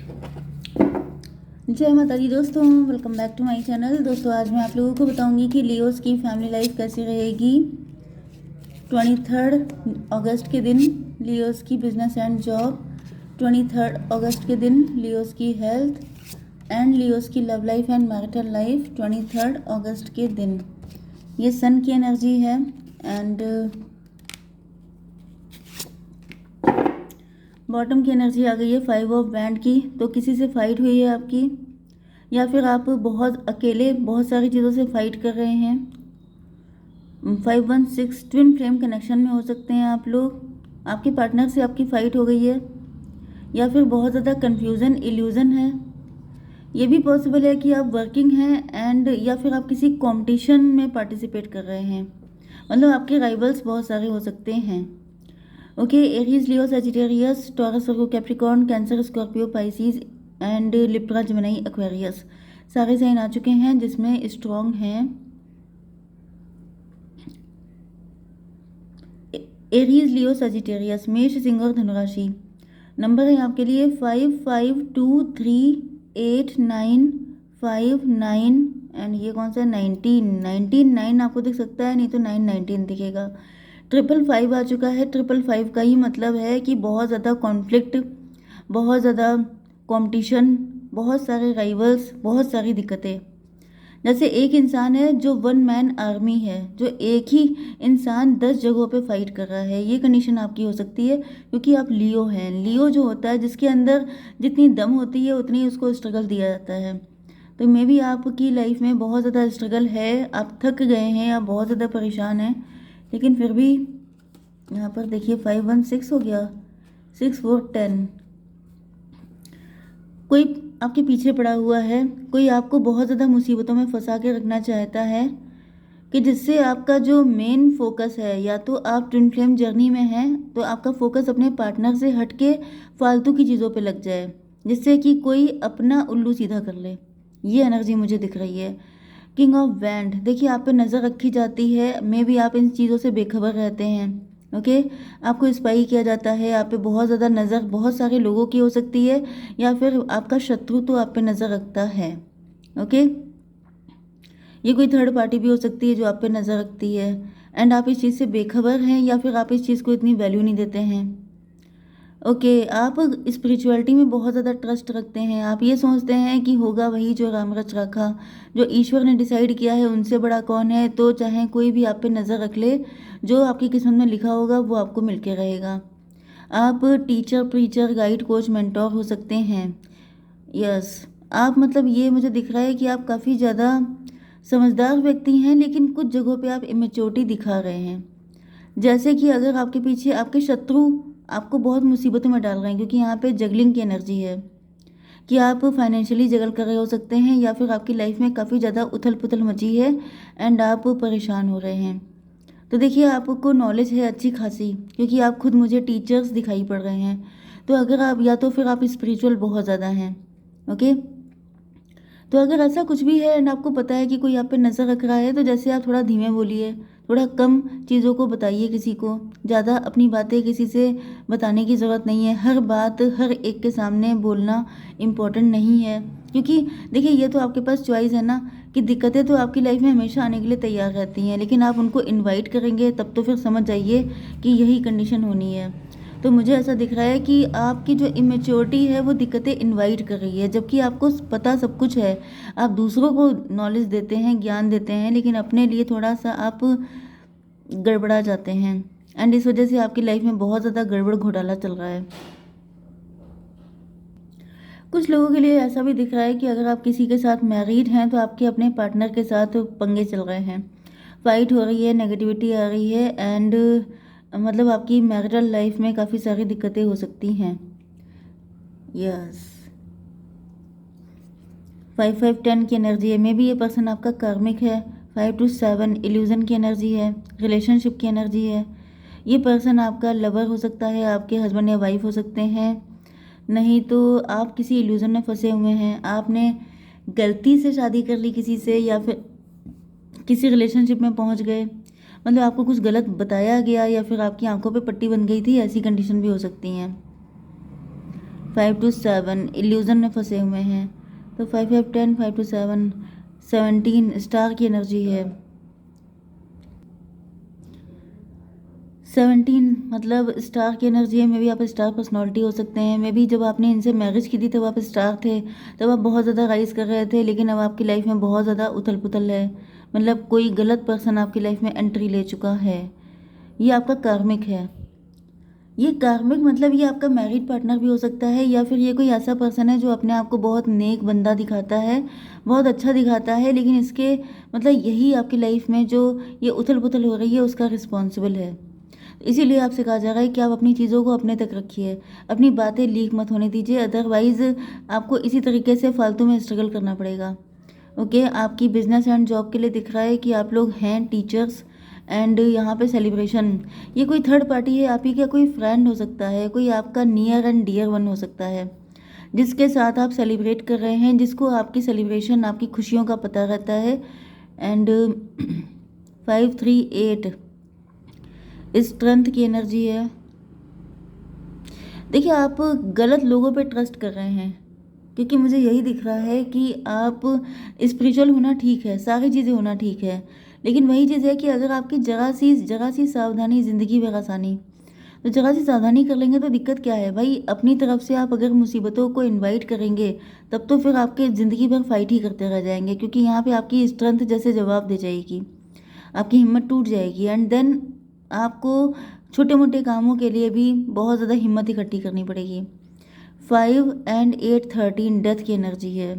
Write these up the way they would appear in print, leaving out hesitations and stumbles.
जय माता दी दोस्तों, welcome back to my channel. दोस्तों आज मैं आप लोगों को बताऊंगी कि लियोस की फैमिली लाइफ कैसी रहेगी 23 अगस्त के दिन, लियोस की बिजनेस एंड जॉब 23 अगस्त के दिन, लियोस की हेल्थ एंड लियोस की love life and marital life 23 अगस्त के दिन। ये सन की एनर्जी है एंड बॉटम की एनर्जी आ गई है 5 ऑफ वैंड की। तो किसी से फाइट हुई है आपकी, या फिर आप बहुत अकेले बहुत सारी चीज़ों से फाइट कर रहे हैं। 516 ट्विन फ्लेम कनेक्शन में हो सकते हैं आप लोग। आपके पार्टनर से आपकी फ़ाइट हो गई है, या फिर बहुत ज़्यादा कन्फ्यूज़न इल्यूज़न है। ये भी पॉसिबल है कि आप वर्किंग हैं एंड या फिर आप किसी कंपटीशन में पार्टिसिपेट कर रहे हैं। मतलब आपके राइवल्स बहुत सारे हो सकते हैं। Okay, Aries, Leo, Sagittarius, taurus, Virgo, Capricorn, cancer, Scorpio, Pisces and Libra, Gemini, Aquarius सारे साइन आ चुके हैं जिसमें स्ट्रॉन्ग हैं। एरीज, लियो, सजिटेरियस, मेष, सिंह और धनुराशि। नंबर है आपके लिए 55238959 एंड ये कौन सा है 19 आपको दिख सकता है, नहीं तो 919 दिखेगा। 555 आ चुका है। 555 का ही मतलब है कि बहुत ज़्यादा कॉन्फ्लिक्ट, बहुत ज़्यादा कंपटीशन, बहुत सारे राइवल्स, बहुत सारी दिक्कतें। जैसे एक इंसान है जो वन मैन आर्मी है, जो एक ही इंसान 10 जगहों पे फाइट कर रहा है, ये कंडीशन आपकी हो सकती है क्योंकि आप लियो हैं। लियो जो होता है, जिसके अंदर जितनी दम होती है उतनी ही उसको स्ट्रगल दिया जाता है। तो मे भी आपकी लाइफ में बहुत ज़्यादा स्ट्रगल है, आप थक गए हैं, आप बहुत ज़्यादा परेशान हैं, लेकिन फिर भी यहाँ पर देखिए 516 हो गया, 6 4 10। कोई आपके पीछे पड़ा हुआ है, कोई आपको बहुत ज़्यादा मुसीबतों में फंसा के रखना चाहता है कि जिससे आपका जो मेन फोकस है, या तो आप ट्विन फ्लेम जर्नी में हैं तो आपका फोकस अपने पार्टनर से हट के फालतू की चीज़ों पे लग जाए, जिससे कि कोई अपना उल्लू सीधा कर ले। ये एनर्जी मुझे दिख रही है। किंग ऑफ वैंड, देखिए आप पे नज़र रखी जाती है, मे भी आप इन चीज़ों से बेखबर रहते हैं। ओके, आपको स्पाई किया जाता है, आप पे बहुत ज़्यादा नज़र बहुत सारे लोगों की हो सकती है, या फिर आपका शत्रु तो आप पे नज़र रखता है। ओके, ये कोई थर्ड पार्टी भी हो सकती है जो आप पे नज़र रखती है एंड आप इस चीज़ से बेखबर हैं, या फिर आप इस चीज़ को इतनी वैल्यू नहीं देते हैं। ओके, आप स्पिरिचुअलिटी में बहुत ज़्यादा ट्रस्ट रखते हैं। आप ये सोचते हैं कि होगा वही जो राम रच रखा, जो ईश्वर ने डिसाइड किया है, उनसे बड़ा कौन है। तो चाहे कोई भी आप पे नज़र रख ले, जो आपकी किस्मत में लिखा होगा वो आपको मिलके रहेगा। आप teacher, preacher, guide, coach, mentor हो सकते हैं। यस, आप मतलब ये मुझे दिख रहा है कि आप काफ़ी ज़्यादा समझदार व्यक्ति हैं, लेकिन कुछ जगहों पे आप इमेच्योरिटी दिखा रहे हैं। जैसे कि अगर आपके पीछे आपके शत्रु आपको बहुत मुसीबतों में डाल रहे हैं, क्योंकि यहाँ पे जगलिंग की एनर्जी है कि आप फाइनेंशियली जगल कर रहे हो सकते हैं, या फिर आपकी लाइफ में काफ़ी ज़्यादा उथल पुथल मची है एंड आप परेशान हो रहे हैं। तो देखिए आपको नॉलेज है अच्छी खासी, क्योंकि आप खुद मुझे टीचर्स दिखाई पड़ रहे हैं। तो अगर आप, या तो फिर आप स्पिरिचुअल बहुत ज़्यादा हैं। ओके, तो अगर ऐसा कुछ भी है एंड आपको पता है कि कोई आप पे नज़र रख रहा है, तो जैसे आप थोड़ा धीमे बोलिए, थोड़ा कम चीज़ों को बताइए किसी को, ज़्यादा अपनी बातें किसी से बताने की ज़रूरत नहीं है। हर बात हर एक के सामने बोलना इम्पोर्टेंट नहीं है, क्योंकि देखिए ये तो आपके पास चॉइस है ना, कि दिक्कतें तो आपकी लाइफ में हमेशा आने के लिए तैयार रहती हैं, लेकिन आप उनको इन्वाइट करेंगे तब तो फिर समझ जाइए कि यही कंडीशन होनी है। तो मुझे ऐसा दिख रहा है कि आपकी जो इमेच्योरिटी है वो दिक्कतें इनवाइट कर रही है, जबकि आपको पता सब कुछ है। आप दूसरों को नॉलेज देते हैं, ज्ञान देते हैं, लेकिन अपने लिए थोड़ा सा आप गड़बड़ा जाते हैं एंड इस वजह से आपकी लाइफ में बहुत ज़्यादा गड़बड़ घोटाला चल रहा है। कुछ लोगों के लिए ऐसा भी दिख रहा है कि अगर आप किसी के साथ मैरिड हैं तो आपके अपने पार्टनर के साथ पंगे चल रहे हैं, फाइट हो रही है, नेगेटिविटी आ रही है एंड मतलब आपकी मैरिटल लाइफ में काफ़ी सारी दिक्कतें हो सकती हैं। यस, 5 5 10 की एनर्जी है, मे बी ये पर्सन आपका कार्मिक है। 5 to 7 इल्यूजन की एनर्जी है, रिलेशनशिप की एनर्जी है। ये पर्सन आपका लवर हो सकता है, आपके हस्बैंड या वाइफ हो सकते हैं, नहीं तो आप किसी इल्यूजन में फंसे हुए हैं। आपने गलती से शादी कर ली किसी से, या फिर किसी रिलेशनशिप में पहुंच गए, मतलब आपको कुछ गलत बताया गया, या फिर आपकी आंखों पे पट्टी बन गई थी, ऐसी कंडीशन भी हो सकती हैं। 5 to 7 इल्यूजन में फंसे हुए हैं। तो 5 5 10, 5 to 7 17 स्टार की एनर्जी है। 17 मतलब स्टार की एनर्जी है। मे बी आप स्टार पर्सनालिटी हो सकते हैं। मे बी जब आपने इनसे मैरिज की थी तब आप स्टार थे, तब आप बहुत ज़्यादा राइज कर रहे थे, लेकिन अब आपकी लाइफ में बहुत ज़्यादा उथल पुथल है। मतलब कोई गलत पर्सन आपकी लाइफ में एंट्री ले चुका है। ये आपका कार्मिक है। ये कार्मिक मतलब ये आपका मैरिड पार्टनर भी हो सकता है, या फिर ये कोई ऐसा पर्सन है जो अपने आप को बहुत नेक बंदा दिखाता है, बहुत अच्छा दिखाता है, लेकिन इसके मतलब यही आपकी लाइफ में जो ये उथल पुथल हो रही है उसका रिस्पॉन्सिबल है। इसीलिए आपसे कहा जा रहा है कि आप अपनी चीज़ों को अपने तक रखिए, अपनी बातें लीक मत होने दीजिए, अदरवाइज़ आपको इसी तरीके से फालतू में स्ट्रगल करना पड़ेगा। ओके, आपकी बिजनेस एंड जॉब के लिए दिख रहा है कि आप लोग हैं टीचर्स, एंड यहाँ पे सेलिब्रेशन, ये कोई थर्ड पार्टी है, आप ही का कोई फ्रेंड हो सकता है, कोई आपका नियर एंड डियर वन हो सकता है, जिसके साथ आप सेलिब्रेट कर रहे हैं, जिसको आपकी सेलिब्रेशन आपकी खुशियों का पता रहता है। एंड 5 3 8 स्ट्रेंथ की एनर्जी है। देखिए, आप गलत लोगों पे ट्रस्ट कर रहे हैं, क्योंकि मुझे यही दिख रहा है कि आप स्पिरिचुअल होना ठीक है, सारी चीज़ें होना ठीक है, लेकिन वही चीज़ है कि अगर आपकी जरा सी सावधानी ज़िंदगी भर आसानी, तो जरा सी सावधानी कर लेंगे तो दिक्कत क्या है भाई। अपनी तरफ से आप अगर मुसीबतों को इनवाइट करेंगे तब तो फिर आपके ज़िंदगी भर फाइट ही करते रह जाएंगे, क्योंकि यहाँ पे आपकी स्ट्रेंथ जैसे जवाब दे जाएगी, आपकी हिम्मत टूट जाएगी, एंड देन आपको छोटे मोटे कामों के लिए भी बहुत ज़्यादा हिम्मत इकट्ठी करनी पड़ेगी। 5 एंड 8 13 डेथ की एनर्जी है।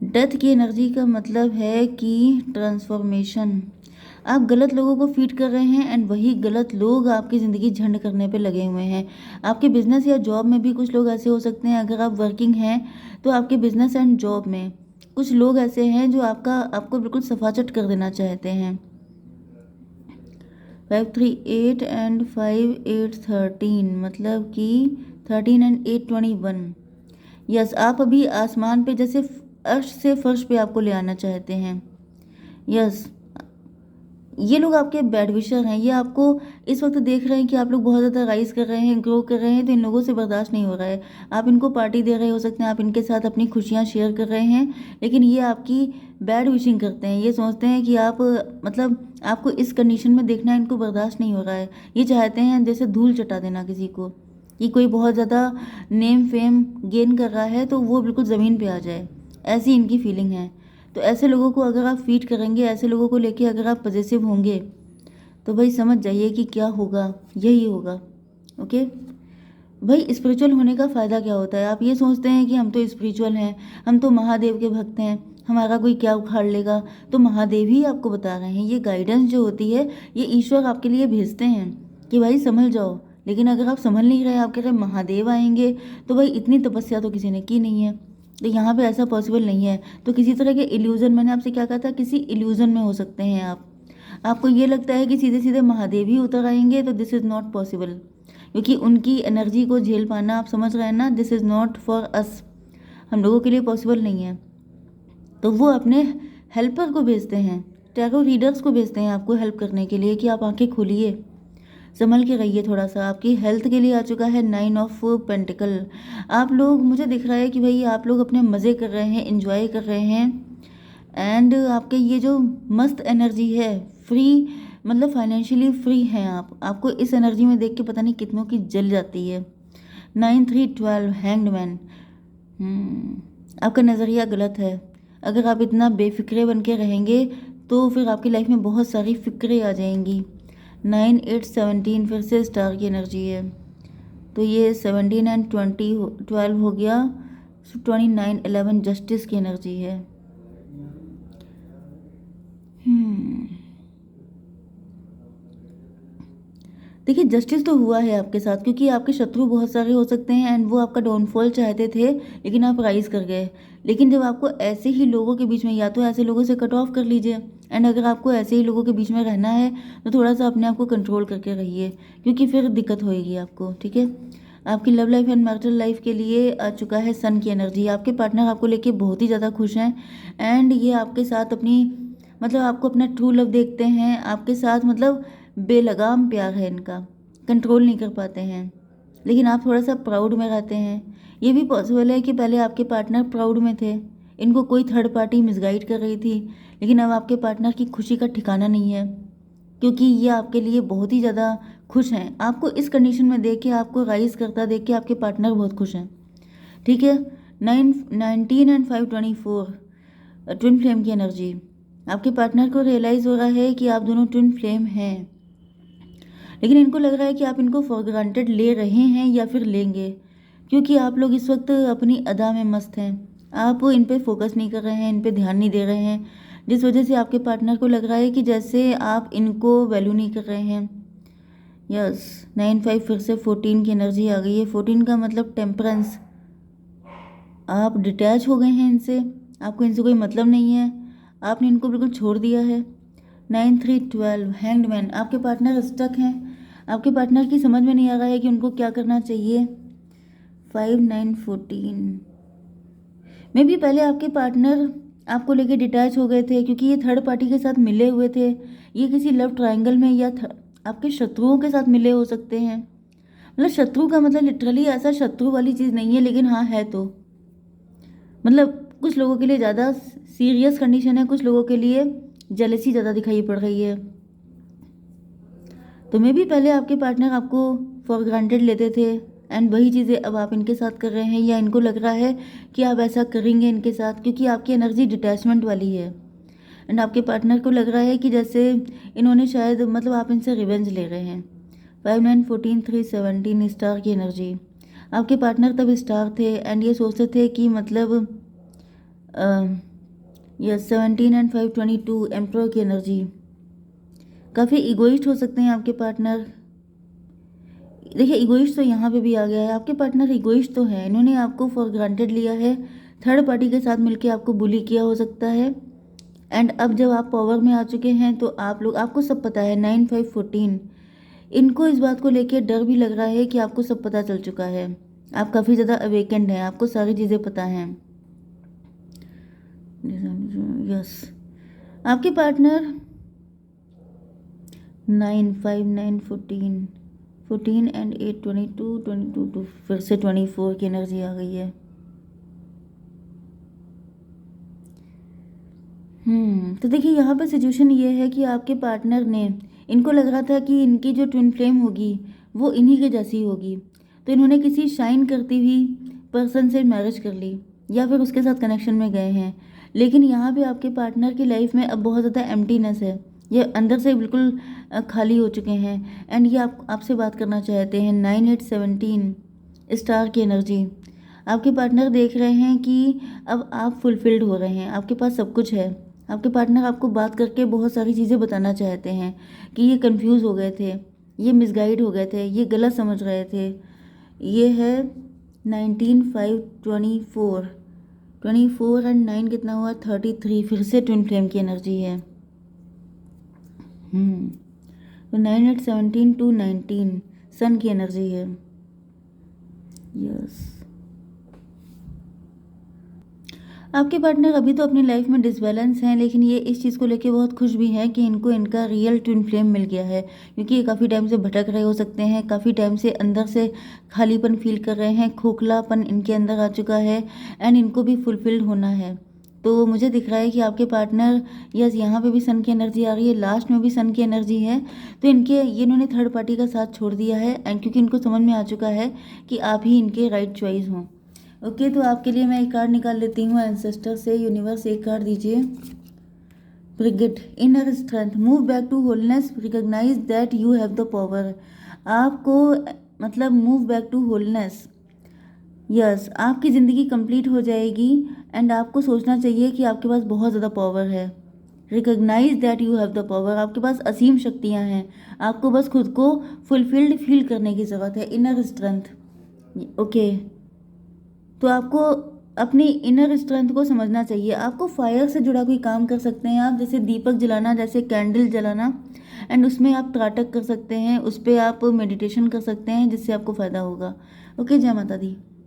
डेथ की एनर्जी का मतलब है कि ट्रांसफॉर्मेशन। आप गलत लोगों को फीड कर रहे हैं, एंड वही गलत लोग आपकी ज़िंदगी झंड करने पे लगे हुए हैं। आपके बिजनेस या जॉब में भी कुछ लोग ऐसे हो सकते हैं, अगर आप वर्किंग हैं तो आपके बिजनेस एंड जॉब में कुछ लोग ऐसे हैं जो आपको बिल्कुल सफाचट कर देना चाहते हैं। 5 3 8 एंड 5 8 13 मतलब कि 13 एंड 8 21। यस, आप अभी आसमान पे जैसे अर्श से फर्श पे आपको ले आना चाहते हैं। यस, ये लोग आपके बेड विशर हैं। ये आपको इस वक्त देख रहे हैं कि आप लोग बहुत ज़्यादा राइज कर रहे हैं, ग्रो कर रहे हैं, तो इन लोगों से बर्दाश्त नहीं हो रहा है। आप इनको पार्टी दे रहे हो सकते हैं, आप इनके साथ अपनी खुशियाँ शेयर कर रहे हैं, लेकिन ये आपकी बैड विशिंग करते हैं। ये सोचते हैं कि आप मतलब आपको इस कंडीशन में देखना इनको बर्दाश्त नहीं हो रहा है। ये चाहते हैं जैसे धूल चटा देना किसी को, कि कोई बहुत ज़्यादा नेम फेम गेन कर रहा है तो वो बिल्कुल ज़मीन पे आ जाए, ऐसी इनकी फीलिंग है। तो ऐसे लोगों को अगर आप फीड करेंगे, ऐसे लोगों को लेके अगर आप पॉजिटिव होंगे, तो भाई समझ जाइए कि क्या होगा, यही होगा। ओके भाई, स्पिरिचुअल होने का फ़ायदा क्या होता है। आप ये सोचते हैं कि हम तो स्पिरिचुअल हैं, हम तो महादेव के भक्त हैं, हमारा कोई क्या उखाड़ लेगा। तो महादेव ही आपको बता रहे हैं, ये गाइडेंस जो होती है ये ईश्वर आपके लिए भेजते हैं कि भाई संभल जाओ। लेकिन अगर आप संभल नहीं रहे, आप कह रहे महादेव आएंगे, तो भाई इतनी तपस्या तो किसी ने की नहीं है, तो यहाँ पे ऐसा पॉसिबल नहीं है। तो किसी तरह के इल्यूज़न, मैंने आपसे क्या कहा था, किसी इल्यूज़न में हो सकते हैं आप। आपको ये लगता है कि सीधे सीधे महादेव ही उतर आएंगे, तो दिस इज़ नॉट पॉसिबल, क्योंकि उनकी एनर्जी को झेल पाना, आप समझ रहे हैं ना, this is not for us, हम लोगों के लिए पॉसिबल नहीं है। तो वो अपने हेल्पर को भेजते हैं, टैरो रीडर्स को भेजते हैं आपको हेल्प करने के लिए कि आप आंखें खोलिए, संभल के रहिए थोड़ा सा। आपकी हेल्थ के लिए आ चुका है 9 ऑफ पेंटिकल। आप लोग, मुझे दिख रहा है कि भाई आप लोग अपने मज़े कर रहे हैं, इंजॉय कर रहे हैं, एंड आपके ये जो मस्त एनर्जी है, फ्री मतलब फाइनेंशियली फ्री हैं आप। आपको इस एनर्जी में देख के पता नहीं कितनों की जल जाती है। 9 3 12 हैंग्ड मैन। आपका नज़रिया गलत है। अगर आप इतना बेफिक्रे बन के रहेंगे तो फिर आपकी लाइफ में बहुत सारी फिक्रें आ जाएंगी। 9 8 17 फिर से स्टार की एनर्जी है, तो ये 17 एंड 12 हो गया, 29 11 जस्टिस की एनर्जी है। देखिए, जस्टिस तो हुआ है आपके साथ, क्योंकि आपके शत्रु बहुत सारे हो सकते हैं, एंड वो आपका डाउनफॉल चाहते थे, लेकिन आप राइज कर गए। लेकिन जब आपको ऐसे ही लोगों के बीच में, या तो ऐसे लोगों से कट ऑफ कर लीजिए, एंड अगर आपको ऐसे ही लोगों के बीच में रहना है तो थोड़ा सा अपने आप को कंट्रोल करके रहिए, क्योंकि फिर दिक्कत होएगी आपको। ठीक है, आपकी love life and marital life के लिए आ चुका है सन की एनर्जी। आपके पार्टनर आपको लेके बहुत ही ज़्यादा खुश हैं, एंड ये आपके साथ अपनी मतलब आपको अपना ट्रू लव देखते हैं, आपके साथ मतलब बेलगाम प्यार है इनका, कंट्रोल नहीं कर पाते हैं। लेकिन आप थोड़ा सा प्राउड में रहते हैं। ये भी पॉसिबल है कि पहले आपके पार्टनर प्राउड में थे, इनको कोई थर्ड पार्टी मिसगाइड कर रही थी, लेकिन अब आपके पार्टनर की खुशी का ठिकाना नहीं है, क्योंकि ये आपके लिए बहुत ही ज़्यादा खुश हैं। आपको इस कंडीशन में देख के, आपको राइज करता देख के आपके पार्टनर बहुत खुश हैं। ठीक है। 19 एंड 524 ट्विन फ्लेम की एनर्जी। आपके पार्टनर को रियलाइज़ हो रहा है कि आप दोनों ट्विन फ्लेम हैं, लेकिन इनको लग रहा है कि आप इनको फॉर ग्रांटेड ले रहे हैं या फिर लेंगे, क्योंकि आप लोग इस वक्त अपनी अदा में मस्त हैं। आप इन पे फोकस नहीं कर रहे हैं, इन पे ध्यान नहीं दे रहे हैं, जिस वजह से आपके पार्टनर को लग रहा है कि जैसे आप इनको वैल्यू नहीं कर रहे हैं। यस, 9-5 फिर से 14 की एनर्जी आ गई है। 14 का मतलब टेम्परेंस। आप डिटैच हो गए हैं इनसे, आपको इनसे कोई मतलब नहीं है, आपने इनको बिल्कुल छोड़ दिया है। 9-3-12 हैंग्ड मैन। आपके पार्टनर स्टक हैं, आपके पार्टनर की समझ में नहीं आ रहा है कि उनको क्या करना चाहिए। 5-9-14 में भी पहले आपके पार्टनर आपको लेके डिटैच हो गए थे, क्योंकि ये थर्ड पार्टी के साथ मिले हुए थे। ये किसी लव ट्रायंगल में या आपके शत्रुओं के साथ मिले हो सकते हैं। मतलब शत्रु का मतलब लिटरली ऐसा शत्रु वाली चीज़ नहीं है, लेकिन हाँ है तो मतलब कुछ लोगों के लिए ज़्यादा सीरियस कंडीशन है, कुछ लोगों के लिए जेलसी ज़्यादा दिखाई पड़ रही है। तो मे भी पहले आपके पार्टनर आपको फॉर ग्रांटेड लेते थे, एंड वही चीज़ें अब आप इनके साथ कर रहे हैं, या इनको लग रहा है कि आप ऐसा करेंगे इनके साथ, क्योंकि आपकी एनर्जी डिटैचमेंट वाली है। एंड आपके पार्टनर को लग रहा है कि जैसे इन्होंने शायद मतलब आप इनसे रिवेंज ले रहे हैं। 5-9-14 3-17 स्टार की एनर्जी। आपके पार्टनर तब स्टार थे एंड ये सोचते थे कि मतलब यह 17 एंड 5-22 एम्प्रोर की एनर्जी। काफ़ी इगोइस्ट हो सकते हैं आपके पार्टनर। देखिए इगोइस्ट तो यहाँ पे भी आ गया है, आपके पार्टनर इगोइस्ट तो है, इन्होंने आपको फॉर ग्रांटेड लिया है, थर्ड पार्टी के साथ मिलके आपको बुली किया हो सकता है। एंड अब जब आप पावर में आ चुके हैं तो आप लोग, आपको सब पता है। 9-5-14 इनको इस बात को लेकर डर भी लग रहा है कि आपको सब पता चल चुका है, आप काफ़ी ज़्यादा अवेकेंड हैं, आपको सारी चीज़ें पता हैं। यस, आपके पार्टनर 9-5-9-14 एंड 8-22 टू फिर से 24 की एनर्जी आ गई है। तो देखिए यहाँ पर सिचुएशन ये है कि आपके पार्टनर ने, इनको लग रहा था कि इनकी जो ट्विन फ्लेम होगी वो इन्हीं के जैसी होगी, तो इन्होंने किसी शाइन करती हुई पर्सन से मैरिज कर ली या फिर उसके साथ कनेक्शन में गए हैं। लेकिन यहाँ पे आपके पार्टनर की लाइफ में अब बहुत ज़्यादा एम्प्टीनेस है, ये अंदर से बिल्कुल खाली हो चुके हैं, एंड ये आपसे बात करना चाहते हैं। 9-8-17 स्टार की एनर्जी। आपके पार्टनर देख रहे हैं कि अब आप फुलफिल्ड हो रहे हैं, आपके पास सब कुछ है। आपके पार्टनर आपको बात करके बहुत सारी चीज़ें बताना चाहते हैं कि ये कंफ्यूज हो गए थे, ये मिसगाइड हो गए थे, ये गलत समझ रहे थे। ये है 19-5-24 एंड 9 कितना हुआ 33, फिर से ट्विन फ्लेम की एनर्जी है। तो 9-8-17-19 सन की एनर्जी है। यस, आपके पार्टनर अभी तो अपनी लाइफ में डिसबैलेंस हैं, लेकिन ये इस चीज़ को लेके बहुत खुश भी हैं कि इनको इनका रियल ट्विन फ्लेम मिल गया है, क्योंकि ये काफ़ी टाइम से भटक रहे हो सकते हैं, काफ़ी टाइम से अंदर से खालीपन फील कर रहे हैं, खोखलापन इनके अंदर आ चुका है, एंड इनको भी फुलफिल्ड होना है। तो मुझे दिख रहा है कि आपके पार्टनर, यस यहाँ पे भी सन की एनर्जी आ रही है, लास्ट में भी सन की एनर्जी है, तो ये इन्होंने थर्ड पार्टी का साथ छोड़ दिया है, एंड क्योंकि इनको समझ में आ चुका है कि आप ही इनके राइट चॉइस हों। ओके, तो आपके लिए मैं एक कार्ड निकाल लेती हूँ एंसेस्टर से। यूनिवर्स एक कार्ड दीजिए। Brigade, inner strength, move back to wholeness, recognise that you have the power. आपको मतलब move back to wholeness. Yes, आपकी ज़िंदगी कंप्लीट हो जाएगी, एंड आपको सोचना चाहिए कि आपके पास बहुत ज़्यादा पावर है। Recognise that you have the power, आपके पास असीम शक्तियाँ हैं, आपको बस खुद को फुलफिल्ड फील करने की ज़रूरत है। Inner strength. ओके, तो आपको अपनी इनर स्ट्रेंथ को समझना चाहिए। आपको फायर से जुड़ा कोई काम कर सकते हैं आप, जैसे दीपक जलाना, जैसे कैंडल जलाना, एंड उसमें आप त्राटक कर सकते हैं, उस पर आप मेडिटेशन कर सकते हैं, जिससे आपको फ़ायदा होगा। ओके, जय माता दी।